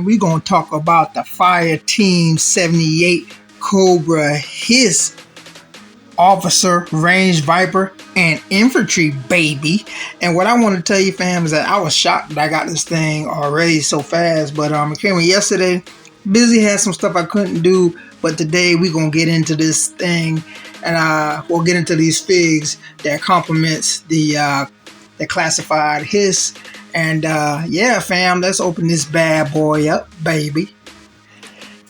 we're going to talk about the Fire Team 78 Cobra, his officer, range viper, and infantry baby. And what I want to tell you, fam, is that I was shocked that I got this thing already so fast. But it came in yesterday. Busy, had some stuff I couldn't do. But today we're going to get into this thing. And we'll get into these figs that complements the classified hiss. And yeah, fam, let's open this bad boy up, baby.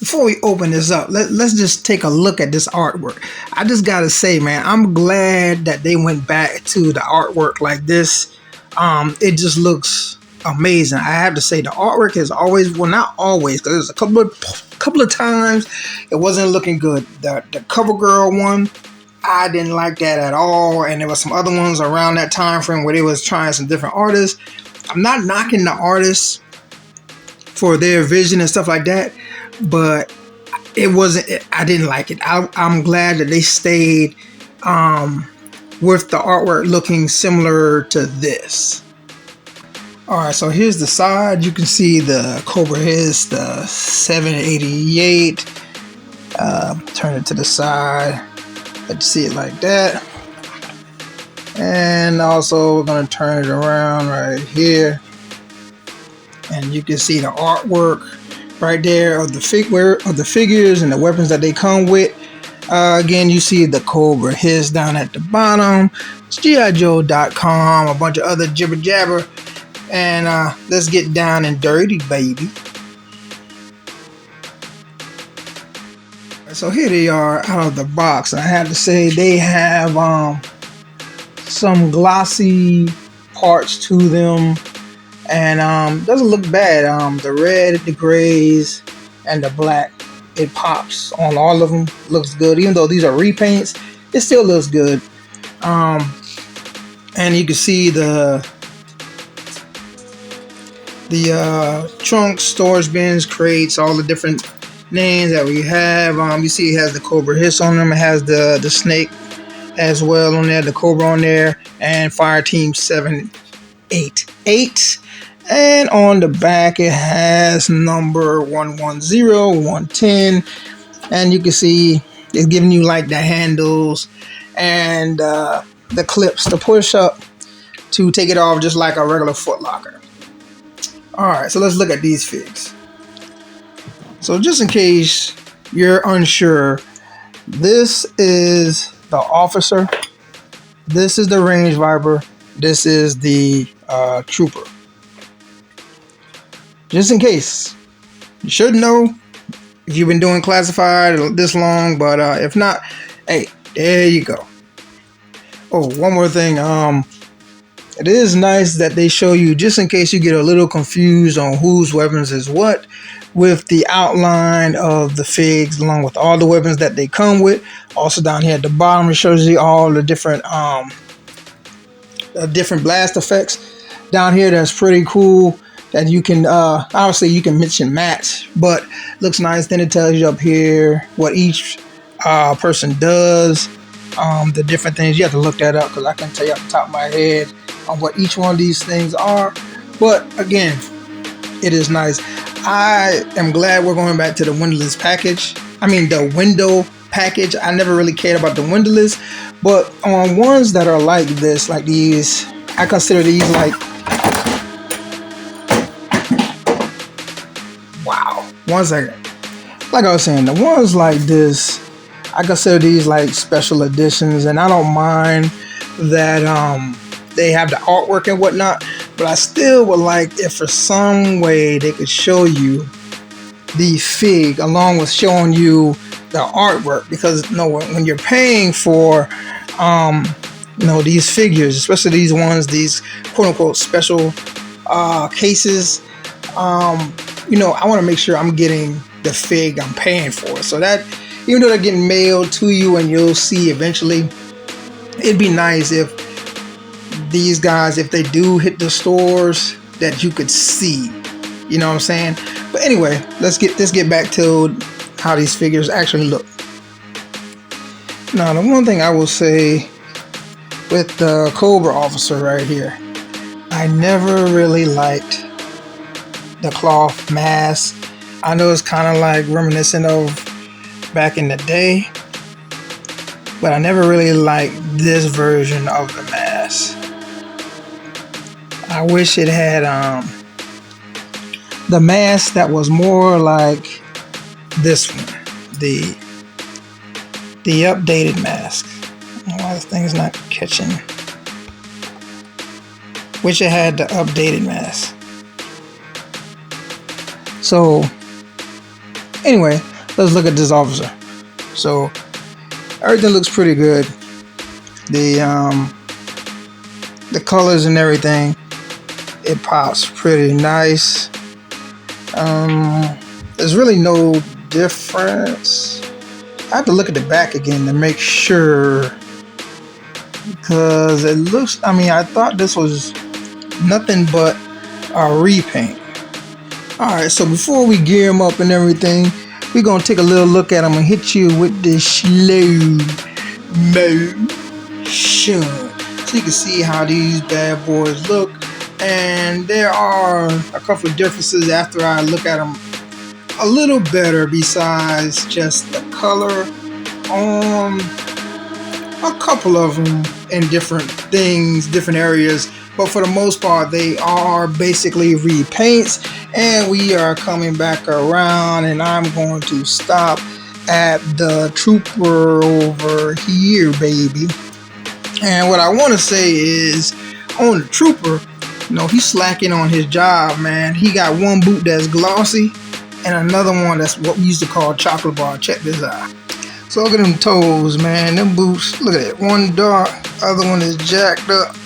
Before we open this up, let's just take a look at this artwork. I just gotta say, man, I'm glad that they went back to the artwork like this. It just looks amazing. I have to say, the artwork has always, well, not always, because there's a couple of times it wasn't looking good. The CoverGirl one, I didn't like that at all, and there were some other ones around that time frame where they was trying some different artists. I'm not knocking the artists for their vision and stuff like that, but it wasn't, I didn't like it. I'm glad that they stayed with the artwork looking similar to this. Alright, so here's the side. You can see the Cobra Hiss, the 788. Turn it to the side. Let you see it like that. And also we're going to turn it around right here, and you can see the artwork right there of the figures and the weapons that they come with. Again, you see the Cobra Hiss down at the bottom. It's GIJoe.com, a bunch of other jibber jabber, and let's get down and dirty, baby. So here they are out of the box. I have to say, they have some glossy parts to them, and doesn't look bad. The red, the grays, and the black, it pops on all of them. Looks good. Even though these are repaints, it still looks good. And you can see the trunks, storage bins, crates, all the different names that we have. You see it has the Cobra Hiss on them. It has the snake as well on there, the Cobra on there, and Fire Team 788. And on the back it has number 110, 110, and you can see it's giving you like the handles and the clips to push up to take it off, just like a regular Foot Locker. Alright, so let's look at these figs. So just in case you're unsure, this is the officer, this is the range viper, this is the trooper. Just in case, you should know if you've been doing classified this long, but if not, hey, there you go. Oh, one more thing, it is nice that they show you, just in case you get a little confused on whose weapons is what, with the outline of the figs along with all the weapons that they come with. Also down here at the bottom, it shows you all the different blast effects down here. That's pretty cool, that you can obviously you can mix and match, but looks nice. Then it tells you up here what each person does, the different things. You have to look that up because I can't tell you off the top of my head on what each one of these things are, but again, it is nice. I am glad we're going back to the windowless package. I mean the window package. I never really cared about the windowless, but on ones that are like this, like these, I consider these like, wow, ones like I was saying, the ones like this, I consider these like special editions, and I don't mind that they have the artwork and whatnot, but I still would like if for some way they could show you the fig along with showing you the artwork, because you know, when you're paying for you know, these figures, especially these ones, these quote unquote special cases, you know, I want to make sure I'm getting the fig I'm paying for, so that even though they're getting mailed to you and you'll see eventually, it'd be nice if these guys, if they do hit the stores, that you could see, you know what I'm saying? But anyway, let's get back to how these figures actually look. Now, the one thing I will say with the Cobra officer right here, I never really liked the cloth mask. I know it's kind of like reminiscent of back in the day, but I never really liked this version of the mask. I wish it had the mask that was more like this one, the updated mask. I don't know why this thing's not catching. Wish it had the updated mask. So anyway, let's look at this officer. So everything looks pretty good. The colors and everything, it pops pretty nice. There's really no difference. I have to look at the back again to make sure, because it looks, I thought this was nothing but a repaint. Alright, so before we gear him up and everything, we're going to take a little look at him and hit you with the slow motion, so you can see how these bad boys look. And there are a couple of differences after I look at them a little better, besides just the color on a couple of them in different things, different areas. But for the most part, they are basically repaints. And we are coming back around, and I'm going to stop at the trooper over here, baby. And what I want to say is, on the trooper, he's slacking on his job, man. He got one boot that's glossy and another one that's what we used to call chocolate bar. Check this out. So look at them toes, man. Them boots, look at it. One dark, other one is jacked up.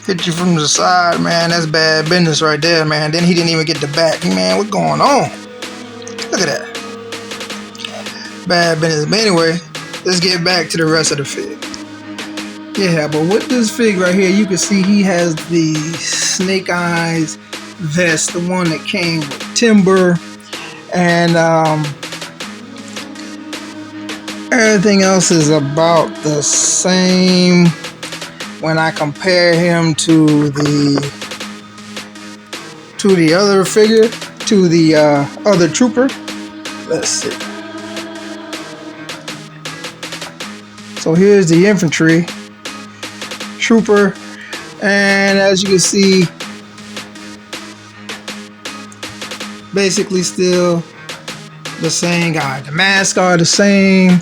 Hit you from the side, man. That's bad business right there, man. Then he didn't even get the back. Man, what's going on? Look at that. Bad business. But anyway, let's get back to the rest of the fig. Yeah, but with this fig right here, you can see he has the Snake Eyes vest, the one that came with Timber, and everything else is about the same when I compare him to the other figure, to the other trooper. Let's see. So here's the infantry trooper, and as you can see, basically still the same guy. The masks are the same.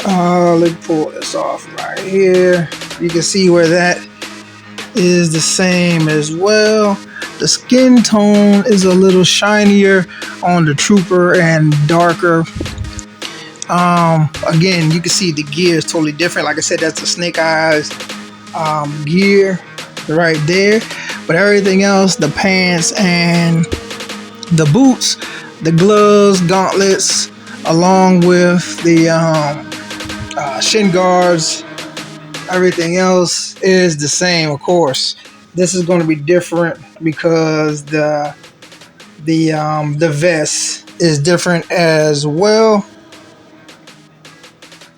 Let me pull this off right here. You can see where that is the same as well. The skin tone is a little shinier on the trooper and darker. Again, you can see the gear is totally different. Like I said, that's the Snake Eyes gear right there. But everything else, the pants and the boots, the gloves, gauntlets, along with the shin guards, everything else is the same. Of course, this is going to be different because the vest is different as well.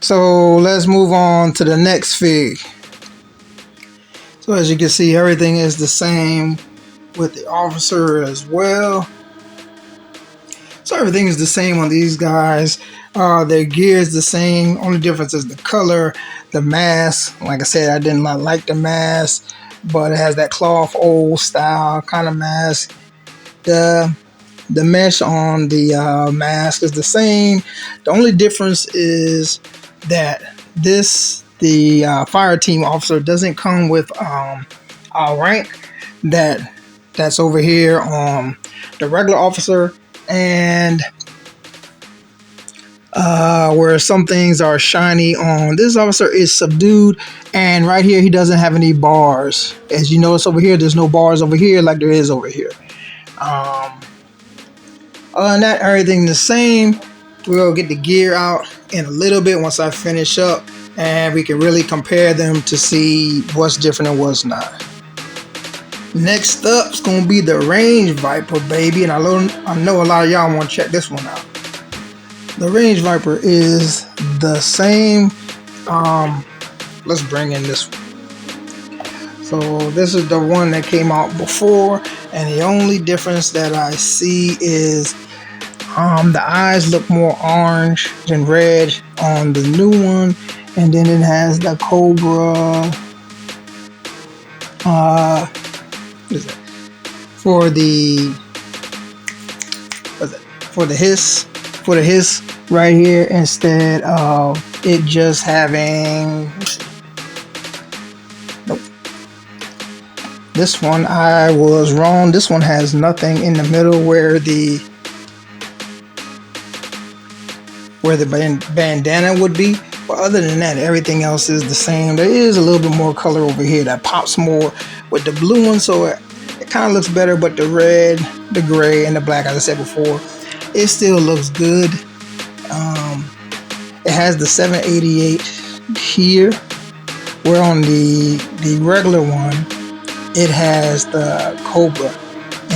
So let's move on to the next fig. So as you can see, everything is the same with the officer as well. So everything is the same on these guys. Their gear is the same. Only difference is the color, the mask. Like I said, I did not like the mask, but it has that cloth old style kind of mask. The mesh on the mask is the same. The only difference is that the fire team officer doesn't come with a rank that's over here on the regular officer, and where some things are shiny on this officer is subdued, and right here he doesn't have any bars. As you notice over here, there's no bars over here like there is over here. Other than that, everything the same. We'll get the gear out in a little bit once I finish up, and we can really compare them to see what's different and what's not. Next up is going to be the Range Viper, baby, and I know a lot of y'all want to check this one out. The Range Viper is the same. Let's bring in this one. So this is the one that came out before, and the only difference that I see is The eyes look more orange than red on the new one, and then it has the Cobra. What is that? For the what's that? For the hiss right here, instead of it just having. Nope. This one I was wrong. This one has nothing in the middle where the bandana would be. But other than that, everything else is the same. There is a little bit more color over here that pops more with the blue one, so it kind of looks better. But the red, the gray, and the black, as I said before, it still looks good. It has the 788 here, where on the regular one, it has the Cobra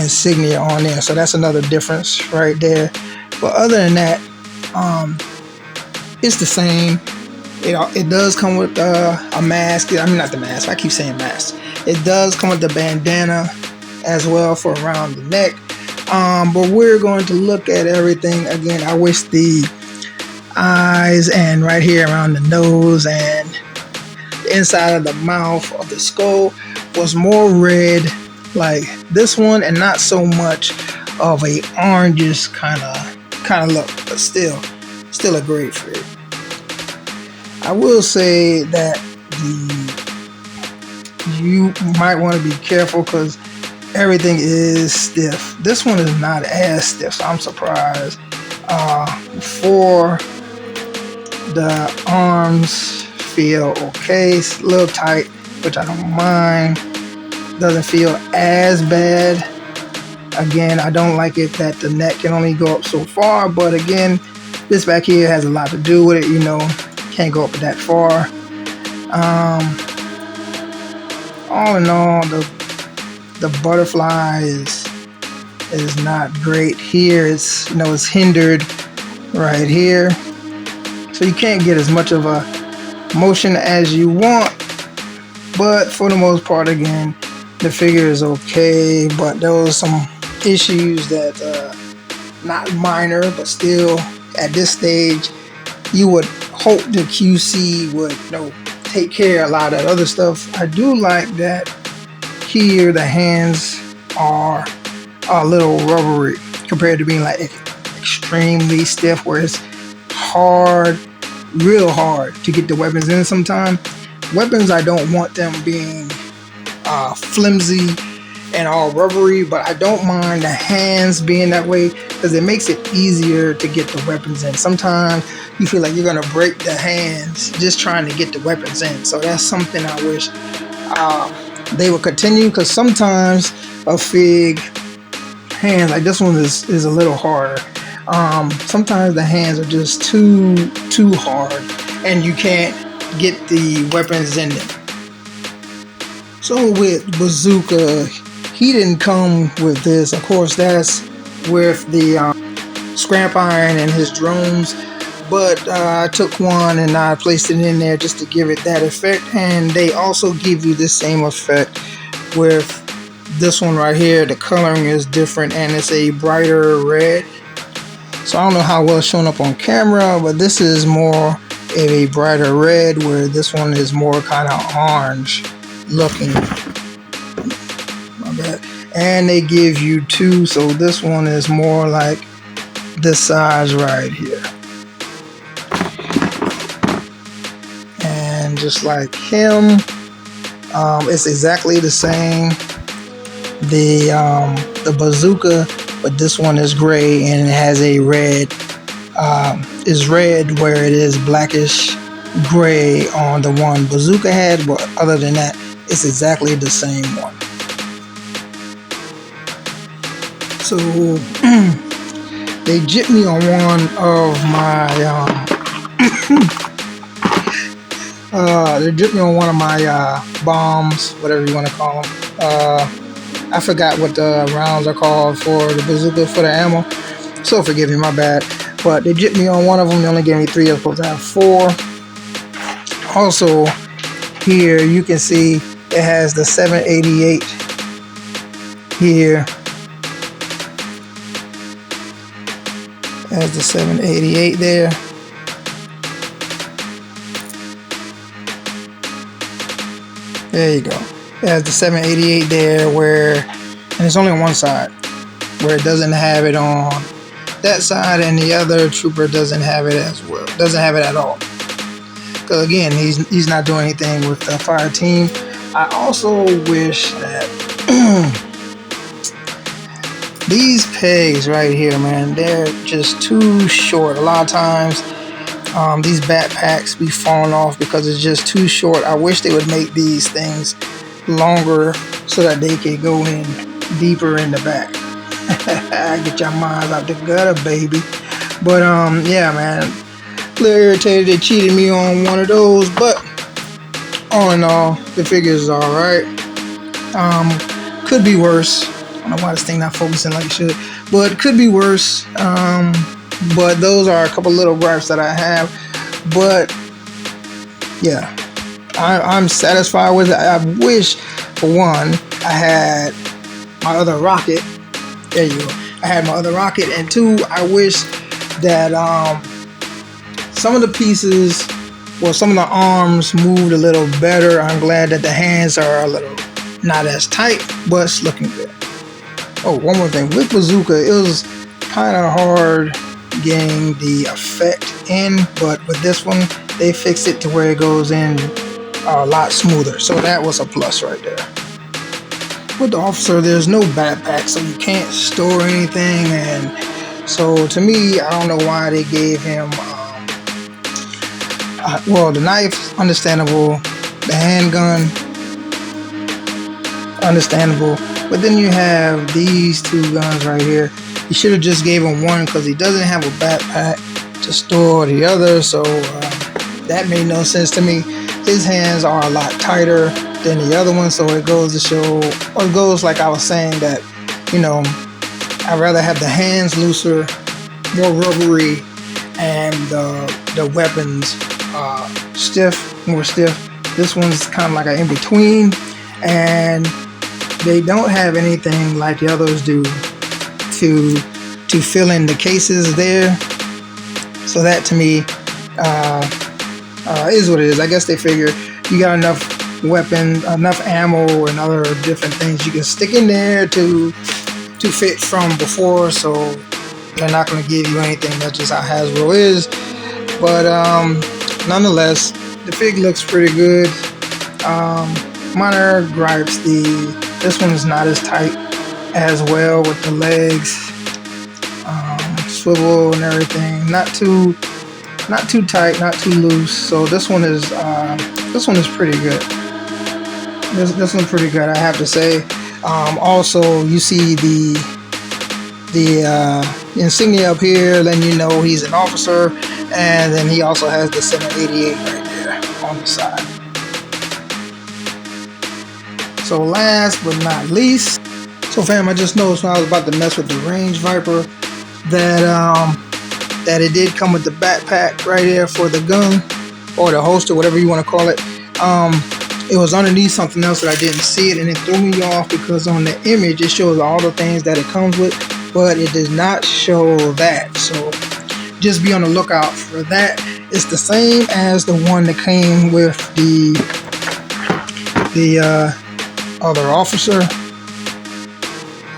insignia on there. So that's another difference right there. But other than that, it's the same. It does come with a mask. I mean, not the mask. I keep saying mask. It does come with the bandana as well for around the neck. But we're going to look at everything again. I wish the eyes and right here around the nose and the inside of the mouth of the skull was more red like this one, and not so much of a orangish kind of look. But still a great fit. I will say that you might want to be careful because everything is stiff. This one is not as stiff, so I'm surprised. For the arms feel okay. It's a little tight, which I don't mind. Doesn't feel as bad. Again, I don't like it that the neck can only go up so far, but again, this back here has a lot to do with it, can't go up that far. All in all, the butterfly is not great here. It's it's hindered right here, so you can't get as much of a motion as you want. But for the most part, again, the figure is okay. But there was some issues that not minor, but still at this stage, you would hope the QC would take care of a lot of that other stuff. I do like that here the hands are a little rubbery compared to being like extremely stiff, where it's hard, real hard to get the weapons in. Sometimes weapons, I don't want them being flimsy and all rubbery, but I don't mind the hands being that way because it makes it easier to get the weapons in. Sometimes you feel like you're gonna break the hands just trying to get the weapons in. So that's something I wish they would continue, because sometimes a fig hand like this one is a little harder. Sometimes the hands are just too hard and you can't get the weapons in them. So with Bazooka, he didn't come with this. Of course, that's with the scrap iron and his drones. But I took one and I placed it in there just to give it that effect. And they also give you the same effect with this one right here. The coloring is different and it's a brighter red. So I don't know how well it's showing up on camera, but this is more of a brighter red, where this one is more kind of orange looking. My bad. And they give you two, so this one is more like this size right here. And just like him, it's exactly the same. The Bazooka, but this one is gray and it has a red. Is red where it is blackish gray on the one Bazooka had, but other than that, it's exactly the same one. So they jipped me on one of my bombs, whatever you want to call them. I forgot what the rounds are called for the Bazooka, for the ammo, so forgive me, my bad. But they jipped me on one of them. They only gave me 3. I was supposed to have 4. Also, here you can see it has the 788 here. Has the 788 there. There you go. It has the 788 there, and it's only on one side, where it doesn't have it on that side, and the other trooper doesn't have it as well. Doesn't have it at all. Because again, he's not doing anything with the fire team. I also wish that these pegs right here, man, they're just too short. A lot of times, these backpacks be falling off because it's just too short. I wish they would make these things longer so that they could go in deeper in the back. Get your minds out the gutter, baby. But yeah, man, a little irritated they cheated me on one of those, but all in all, the figure is all right. Could be worse. I don't know why this thing not focusing like it should, but could be worse. But those are a couple little gripes that I have. But yeah, I'm satisfied with it. I wish, for one, I had my other rocket. There you go. I had my other rocket, and two, I wish that some of the pieces, well, some of the arms moved a little better. I'm glad that the hands are a little not as tight, but it's looking good. Oh, one more thing. With Bazooka, it was kind of hard getting the effect in, but with this one, they fixed it to where it goes in a lot smoother. So that was a plus right there. With the officer, there's no backpack, so you can't store anything, and so to me, I don't know why they gave him well, the knife, understandable. The handgun, understandable. But then you have these two guns right here. You should have just gave him one because he doesn't have a backpack to store the other, so that made no sense to me. His hands are a lot tighter than the other one, so it goes to show, or it goes like I was saying, that, you know, I'd rather have the hands looser, more rubbery, and the weapons more stiff. This one's kind of like an in-between, and they don't have anything like the others do to fill in the cases there. So that to me is what it is. I guess they figure you got enough weapon, enough ammo, and other different things you can stick in there to fit from before, so they're not going to give you anything. That's just how Hasbro is. But nonetheless, the fig looks pretty good. Minor gripes, this one is not as tight as well with the legs, swivel and everything. Not too tight, not too loose. So this one is pretty good. This one's pretty good, I have to say. Also, you see the insignia up here, letting you know he's an officer, and then he also has the 788 right there on the side. So last but not least, so fam, I just noticed when I was about to mess with the range Viper that it did come with the backpack right there for the gun, or the holster, whatever you want to call it. It was underneath something else that I didn't see it, and it threw me off because on the image it shows all the things that it comes with, but it does not show that. So just be on the lookout for that. It's the same as the one that came with the other officer.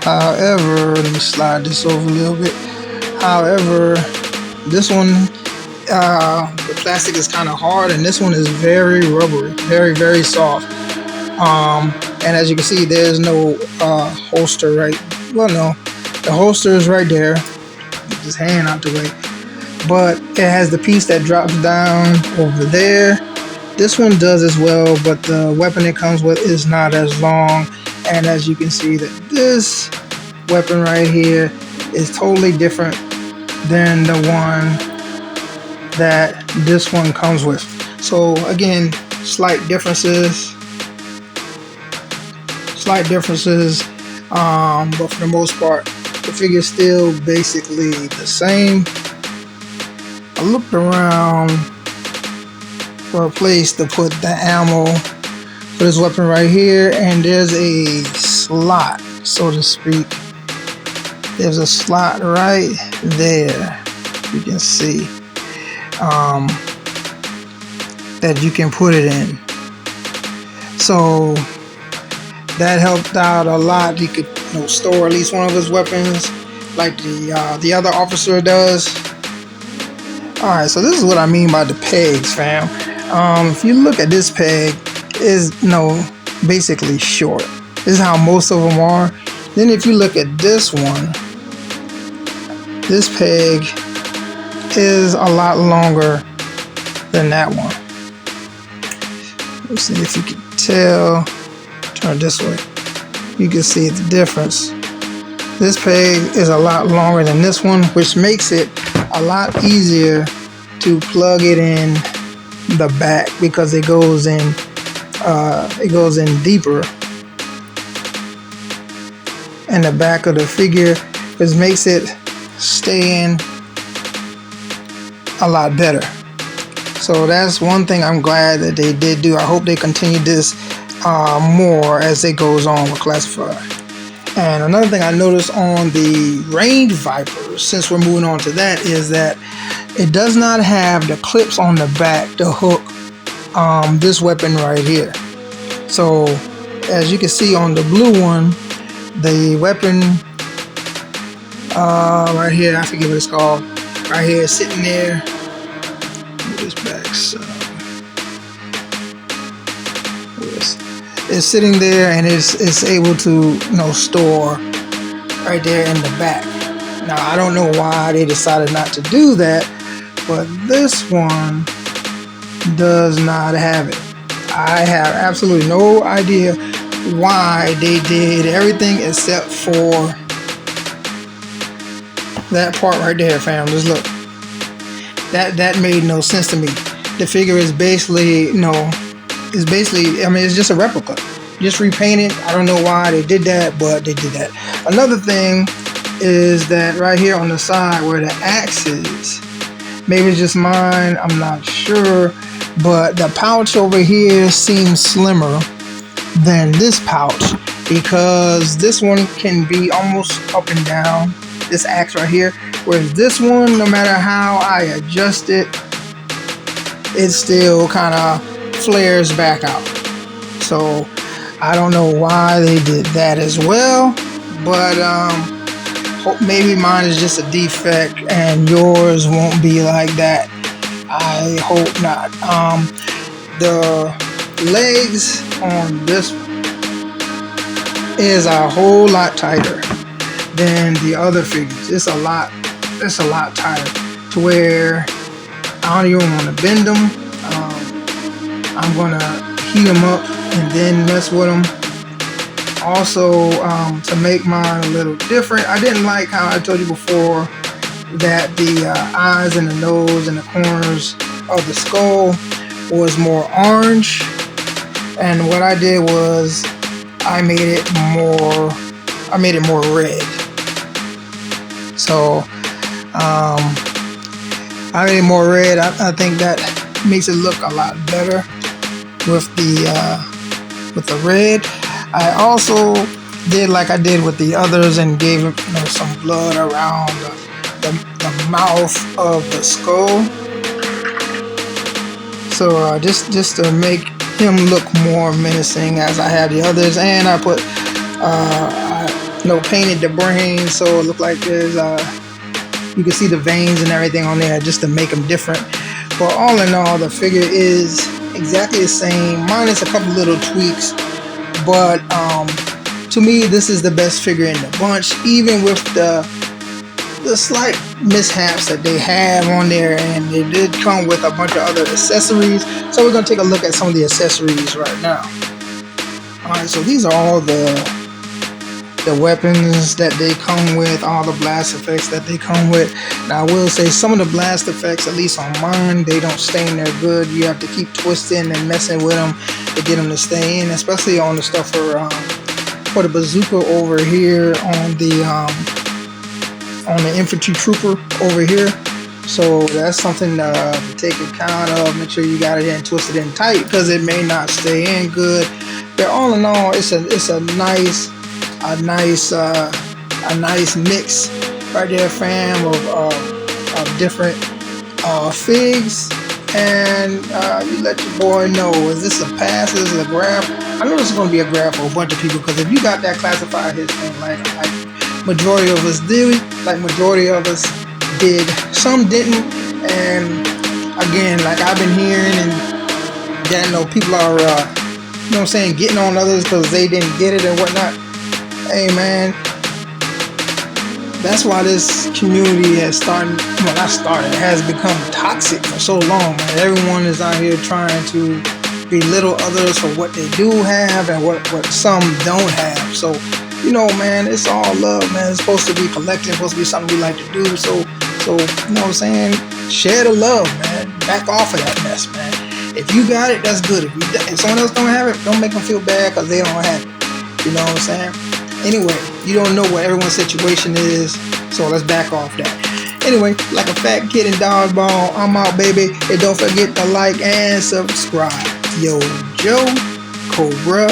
However, let me slide this over a little bit. However, this one, the plastic is kind of hard, and this one is very rubbery, very, very soft. And as you can see, there's no holster right. Well, no, the holster is right there. Get this hand out the way. But it has the piece that drops down over there. This one does as well, but the weapon it comes with is not as long. And as you can see, that this weapon right here is totally different than the one that this one comes with. So again, slight differences, but for the most part, the figure is still basically the same. I looked around for a place to put the ammo for this weapon right here, and there's a slot, so to speak. There's a slot right there. You can see that you can put it in. So that helped out a lot. You could store at least one of his weapons, like the other officer does. Alright, so this is what I mean by the pegs, fam. If you look at this peg, is basically short. This is how most of them are. Then if you look at this one, this peg is a lot longer than that one. Let's see if you can tell. Turn it this way. You can see the difference. This peg is a lot longer than this one, which makes it a lot easier to plug it in the back because it goes in deeper in the back of the figure, which makes it stay in a lot better. So that's one thing I'm glad that they did do. I hope they continue this more as it goes on with Classified. And another thing I noticed on the range Viper, since we're moving on to that, is that it does not have the clips on the back to hook this weapon right here. So as you can see on the blue one, the weapon right here, I forget what it's called, right here sitting there. This back side. It's sitting there and it's able to store right there in the back. Now I don't know why they decided not to do that, but this one does not have it. I have absolutely no idea why they did everything except for that part right there, fam. Just look. That made no sense to me. The figure is basically, it's just a replica. Just repainted. I don't know why they did that, but they did that. Another thing is that right here on the side where the axe is, maybe it's just mine, I'm not sure, but the pouch over here seems slimmer than this pouch because this one can be almost up and down, this axe right here, whereas this one, no matter how I adjust it, it still kind of flares back out. So I don't know why they did that as well, but maybe mine is just a defect and yours won't be like that. I hope not. The legs on this is a whole lot tighter than the other figures. It's a lot tighter to where I don't even want to bend them. I'm gonna heat them up and then mess with them. Also, to make mine a little different, I didn't like how I told you before that the eyes and the nose and the corners of the skull was more orange, and what I did was I made it more red. So I made it more red. I think that makes it look a lot better with the red. I also did like I did with the others and gave it some blood around the mouth of the skull. So just to make him look more menacing as I have the others, and I put painted the brain so it looked like there's you can see the veins and everything on there just to make them different. But all in all, the figure is exactly the same, minus a couple little tweaks. But to me, this is the best figure in the bunch, even with the slight mishaps that they have on there, and they did come with a bunch of other accessories. So we're going to take a look at some of the accessories right now. Alright, so these are all the weapons that they come with, all the blast effects that they come with. Now I will say some of the blast effects, at least on mine, they don't stay in there good. You have to keep twisting and messing with them to get them to stay in, especially on the stuff for the bazooka over here on the infantry trooper over here. So that's something to take account of. Make sure you got it in twisted in tight because it may not stay in good. But all in all, it's a nice mix right there, fam, of different figs, and you let your boy know, is this a pass, is this a grab? I know this is going to be a grab for a bunch of people, because if you got that classified hit thing, like majority of us did, some didn't, and again, like I've been hearing, and people are you know what I'm saying, getting on others because they didn't get it and whatnot. Hey man, that's why this community has it has become toxic for so long, man. Everyone is out here trying to belittle others for what they do have and what some don't have. So, you know, man, it's all love, man. It's supposed to be collective, supposed to be something we like to do. So, you know what I'm saying? Share the love, man. Back off of that mess, man. If you got it, that's good. If someone else don't have it, don't make them feel bad because they don't have it. You know what I'm saying? Anyway, you don't know what everyone's situation is, so let's back off that. Anyway, like a fat kid in dodgeball, I'm out, baby. And don't forget to like and subscribe. Yo, Joe, Cobra.